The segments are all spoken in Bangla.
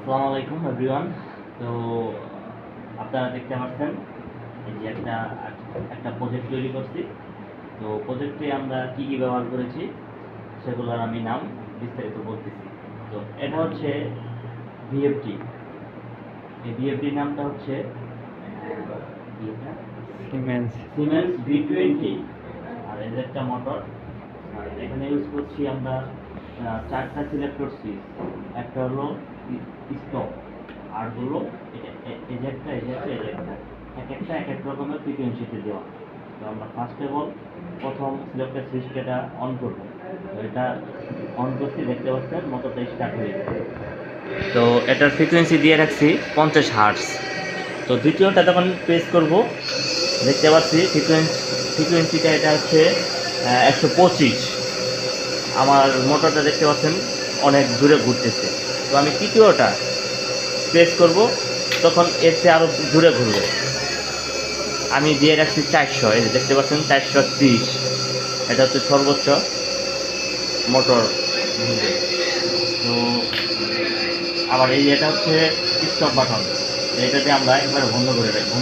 আসসালামু আলাইকুম এভরিওয়ান। তো আপনারা দেখতে পাচ্ছেন এই যে একটা প্রজেক্ট তৈরি করছি। তো প্রজেক্টে আমরা কি কি ব্যবহার করেছি সেগুলোর আমি নাম বিস্তারিত বলতেছি। তো এটা হচ্ছে ভিএফটি। এই ভিএফটির নামটা হচ্ছে সিমেন্স সিমেন্স V20। আর এর একটা মোটর। আর এখানে ইউজ করছি আমরা চারটা সিলেক্টর সুইচ। একটা হলো স্টপ, আর হলো এজেক্টটা এক একটা রকমের ফ্রিকোয়েন্সিতে দেওয়া। তো আমরা ফার্স্ট অফ অল প্রথম সিলেক্টর সুইচটা অন করব। তো এটা অন করছি, দেখতে পাচ্ছেন মোটরটা স্টার্ট হয়েছে। তো এটার ফ্রিকোয়েন্সি দিয়ে রাখছি 50 হার্টজ। তো দ্বিতীয়টা যখন প্রেস করব, দেখতে পাচ্ছি ফ্রিকোয়েন্সিটা এটা হচ্ছে 125। আমার মোটরটা দেখতে পাচ্ছেন অনেক দূরে ঘুরতেছে। তো আমি তৃতীয়টা প্রেস করব, তখন এর চেয়ে আরও দূরে ঘুরবে। আমি দিয়ে রাখছি 400, এই যে দেখতে পাচ্ছেন 430। এটা হচ্ছে সর্বোচ্চ মোটর ঘুরবে। তো আবার এটা হচ্ছে স্টপ বাটন, এটাতে আমরা একবার বন্ধ করে দেবো।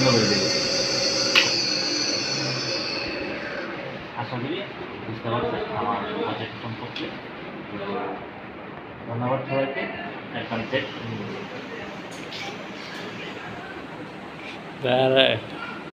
আশা করি বুঝতে পারছেন আমার প্রজেক্ট সম্পর্কে। ধন্যবাদ সবাইকে। তার